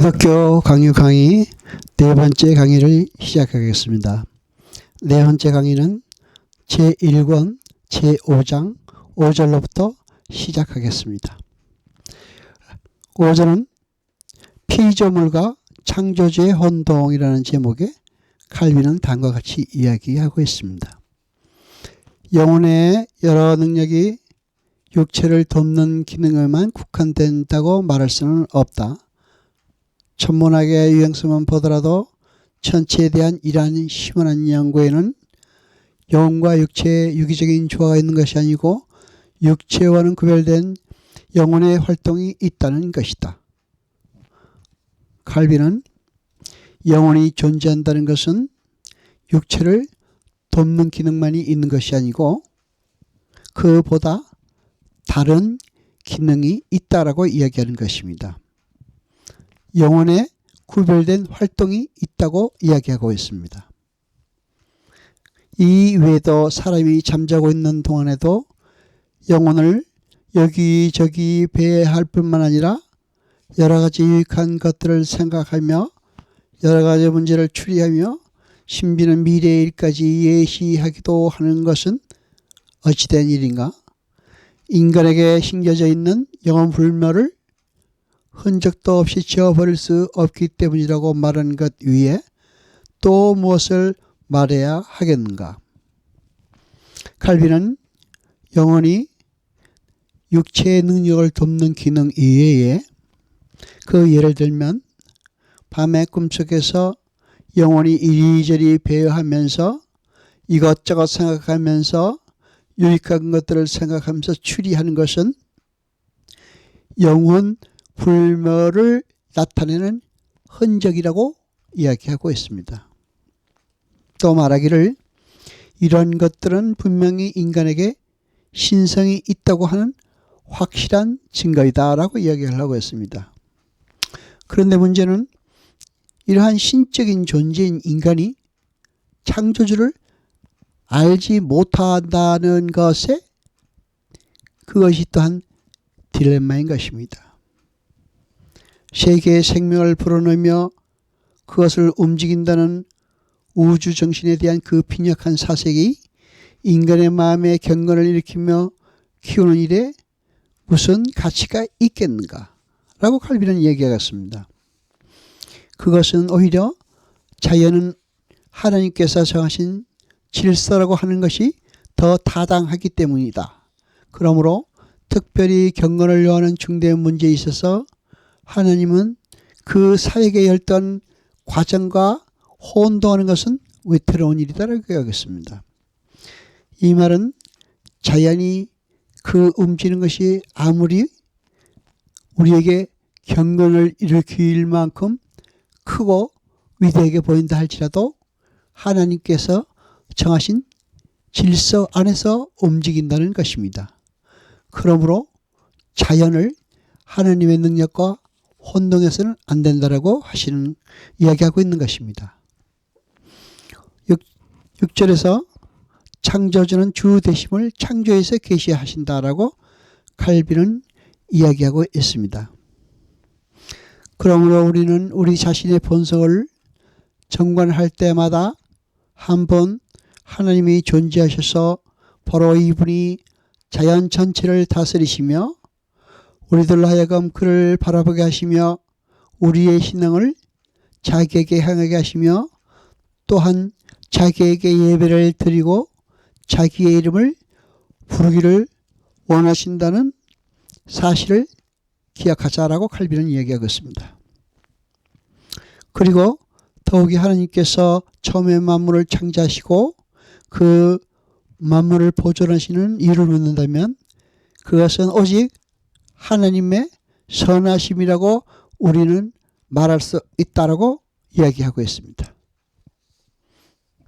기독교 강유 강의 네 번째 강의를 시작하겠습니다. 네 번째 강의는 제1권 제5장 5절로부터 시작하겠습니다. 5절은 피조물과 창조주의 혼동이라는 제목의 칼빈은 다음과 같이 이야기하고 있습니다. 영혼의 여러 능력이 육체를 돕는 기능에만 국한된다고 말할 수는 없다. 천문학의 유행성만 보더라도 천체에 대한 이러한 시원한 연구에는 영혼과 육체의 유기적인 조화가 있는 것이 아니고 육체와는 구별된 영혼의 활동이 있다는 것이다. 칼빈은 영혼이 존재한다는 것은 육체를 돕는 기능만이 있는 것이 아니고 그보다 다른 기능이 있다라고 이야기하는 것입니다. 영혼에 구별된 활동이 있다고 이야기하고 있습니다. 이 외에도 사람이 잠자고 있는 동안에도 영혼을 여기저기 배회할 뿐만 아니라 여러 가지 유익한 것들을 생각하며 여러 가지 문제를 추리하며 신비는 미래의 일까지 예시하기도 하는 것은 어찌된 일인가? 인간에게 심겨져 있는 영혼 불멸을 흔적도 없이 지워버릴 수 없기 때문이라고 말하는 것 위에 또 무엇을 말해야 하겠는가? 칼빈은 영혼이 육체의 능력을 돕는 기능 이외에 그 예를 들면 밤의 꿈속에서 영혼이 이리저리 배회하면서 이것저것 생각하면서 유익한 것들을 생각하면서 추리하는 것은 영혼 불멸을 나타내는 흔적이라고 이야기하고 있습니다. 또 말하기를 이런 것들은 분명히 인간에게 신성이 있다고 하는 확실한 증거이다 라고 이야기를 하고 있습니다. 그런데 문제는 이러한 신적인 존재인 인간이 창조주를 알지 못한다는 것에 그것이 또한 딜레마인 것입니다. 세계의 생명을 불어넣으며 그것을 움직인다는 우주 정신에 대한 그 빈약한 사색이 인간의 마음에 경건을 일으키며 키우는 일에 무슨 가치가 있겠는가? 라고 칼빈은 얘기하였습니다. 그것은 오히려 자연은 하나님께서 정하신 질서라고 하는 것이 더 타당하기 때문이다. 그러므로 특별히 경건을 요하는 중대한 문제에 있어서 하나님은 그 사역에 열던 과정과 혼동하는 것은 위태로운 일이다라고 여겼습니다. 이 말은 자연이 그 움직이는 것이 아무리 우리에게 경건을 일으킬 만큼 크고 위대하게 보인다 할지라도 하나님께서 정하신 질서 안에서 움직인다는 것입니다. 그러므로 자연을 하나님의 능력과 혼동해서는 안 된다라고 이야기하고 있는 것입니다. 6절에서 창조주는 주 되심을 창조에서 계시하신다라고 칼빈은 이야기하고 있습니다. 그러므로 우리는 우리 자신의 본성을 정관할 때마다 한번 하나님이 존재하셔서 바로 이분이 자연 전체를 다스리시며 우리들로 하여금 그를 바라보게 하시며 우리의 신앙을 자기에게 향하게 하시며 또한 자기에게 예배를 드리고 자기의 이름을 부르기를 원하신다는 사실을 기억하자라고 칼빈은 이야기하고 있습니다. 그리고 더욱이 하나님께서 처음에 만물을 창조하시고 그 만물을 보존하시는 이유를 묻는다면 그것은 오직 하나님의 선하심이라고 우리는 말할 수 있다라고 이야기하고 있습니다.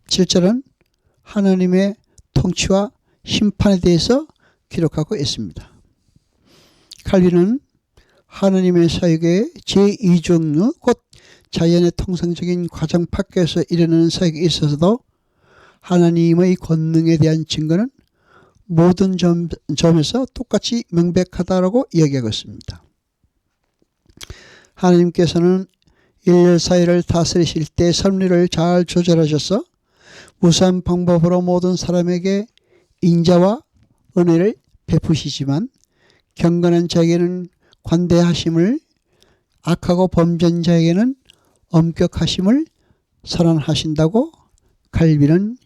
7절은 하나님의 통치와 심판에 대해서 기록하고 있습니다. 칼빈은 하나님의 사역의 제2종류 곧 자연의 통상적인 과정 밖에서 일어나는 사역에 있어서도 하나님의 권능에 대한 증거는 모든 점에서 똑같이 명백하다라고 이야기하고 있습니다. 하나님께서는 일년 사회를 다스리실 때 섭리를 잘 조절하셔서 무수한 방법으로 모든 사람에게 인자와 은혜를 베푸시지만 경건한 자에게는 관대하심을, 악하고 범죄한 자에게는 엄격하심을 선언하신다고 칼빈은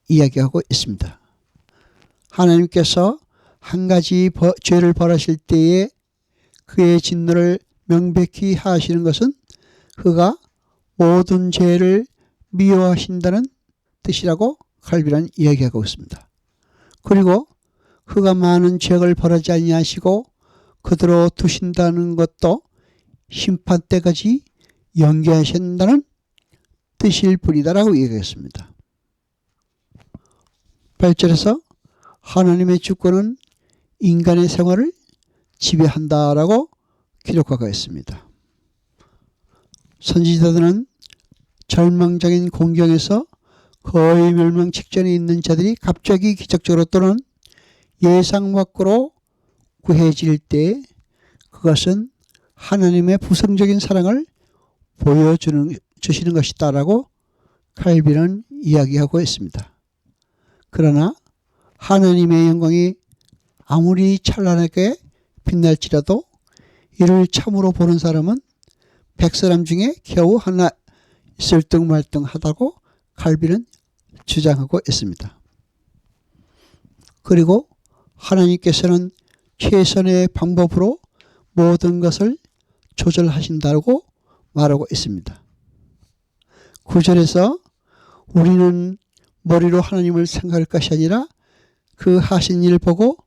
이야기하고 있습니다. 하나님께서 한 가지 죄를 벌하실 때에 그의 진노를 명백히 하시는 것은 그가 모든 죄를 미워하신다는 뜻이라고 칼빈은 이야기하고 있습니다. 그리고 그가 많은 죄를 벌하지 아니하시고 그대로 두신다는 것도 심판 때까지 연기하신다는 뜻일 뿐이다라고 얘기했습니다. 8절에서 하나님의 주권은 인간의 생활을 지배한다라고 기록하고 있습니다. 선지자들은 절망적인 공경에서 거의 멸망 직전에 있는 자들이 갑자기 기적적으로 또는 예상 밖으로 구해질 때 그것은 하나님의 부성적인 사랑을 보여주시는 것이다라고 칼빈은 이야기하고 있습니다. 그러나 하나님의 영광이 아무리 찬란하게 빛날지라도 이를 참으로 보는 사람은 100사람 중에 겨우 하나 있을 등 말등하다고 칼빈은 주장하고 있습니다. 그리고 하나님께서는 최선의 방법으로 모든 것을 조절하신다고 말하고 있습니다. 9절에서 우리는 머리로 하나님을 생각할 것이 아니라 그 하신 일을 보고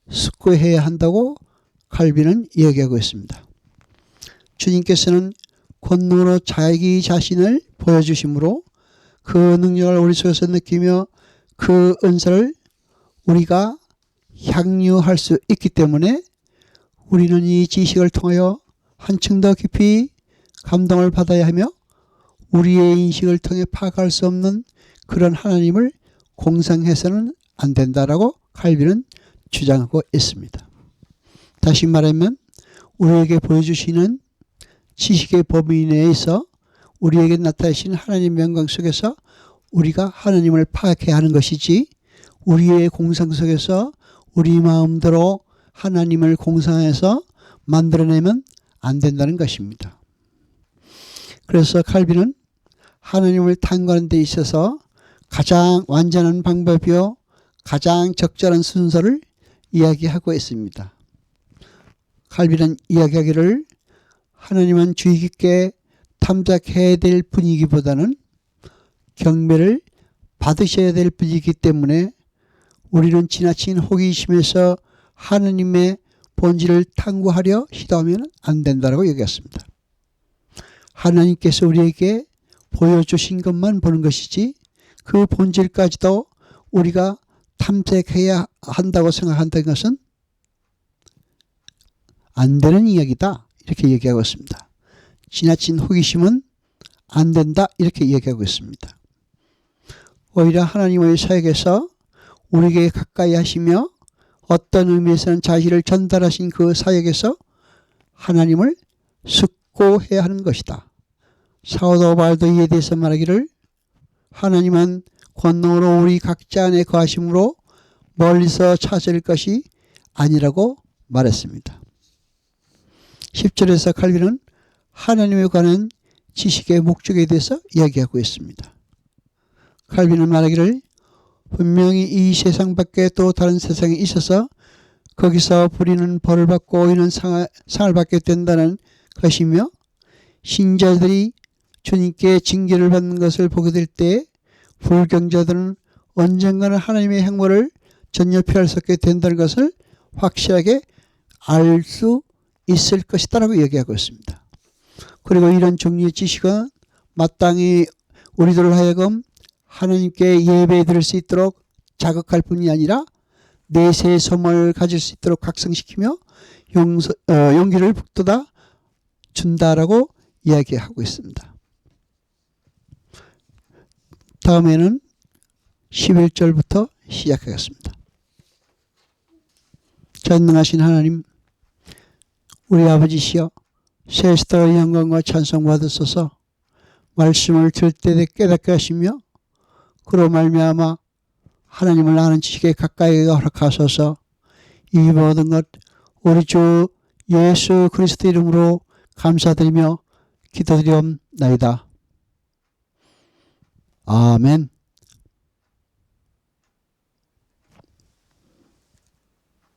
숙고해야 한다고 칼빈은 이야기하고 있습니다. 주님께서는 권능으로 자기 자신을 보여주심으로 그 능력을 우리 속에서 느끼며 그 은사를 우리가 향유할 수 있기 때문에 우리는 이 지식을 통하여 한층 더 깊이 감동을 받아야 하며 우리의 인식을 통해 파악할 수 없는 그런 하나님을 공상해서는 안 된다라고 칼빈은 주장하고 있습니다. 다시 말하면 우리에게 보여주시는 지식의 범위 내에서 우리에게 나타내신 하나님의 영광 속에서 우리가 하나님을 파악해야 하는 것이지 우리의 공상 속에서 우리 마음대로 하나님을 공상해서 만들어내면 안 된다는 것입니다. 그래서 칼빈은 하나님을 탐구하는 데 있어서 가장 완전한 방법이요 가장 적절한 순서를 이야기하고 있습니다. 칼빈은 이야기하기를 하나님은 주의 깊게 탐색해야 될 분이기보다는 경배를 받으셔야 될 분이기 때문에 우리는 지나친 호기심에서 하나님의 본질을 탐구하려 시도하면 안 된다고 얘기했습니다. 하나님께서 우리에게 보여주신 것만 보는 것이지 그 본질까지도 우리가 탐색해야 한다고 생각한다는 것은 안 되는 이야기다 이렇게 얘기하고 있습니다. 지나친 호기심은 안 된다 이렇게 얘기하고 있습니다. 오히려 하나님의 사역에서 우리에게 가까이 하시며 어떤 의미에서는 자신을 전달하신 그 사역에서 하나님을 숙고해야 하는 것이다. 사도 바울도 이에 대해서 말하기를 하나님은 권능으로 우리 각자 안에 거하심으로 멀리서 찾을 것이 아니라고 말했습니다. 10절에서 칼빈은 하나님에 관한 지식의 목적에 대해서 이야기하고 있습니다. 칼빈은 말하기를 분명히 이 세상 밖에 또 다른 세상에 있어서 거기서 부리는 벌을 받고 이는 상을 받게 된다는 것이며 신자들이 주님께 징계를 받는 것을 보게 될 때 불경자들은 언젠가는 하나님의 행보를 전혀 피할 수 없게 된다는 것을 확실하게 알 수 있을 것이다라고 얘기하고 있습니다. 그리고 이런 종류의 지식은 마땅히 우리들 하여금 하나님께 예배 드릴 수 있도록 자극할 뿐이 아니라 내세의 소망을 가질 수 있도록 각성시키며 용기를 북돋아 준다라고 이야기하고 있습니다. 다음에는 11절부터 시작하겠습니다. 전능하신 하나님, 우리 아버지시여 세시다가 영광과 찬송 받으소서. 말씀을 들을 때 깨닫게 하시며 그로 말미암아 하나님을 아는 지식에 가까이 허락하소서. 이 모든 것 우리 주 예수 그리스도 이름으로 감사드리며 기도드리옵나이다. 아멘.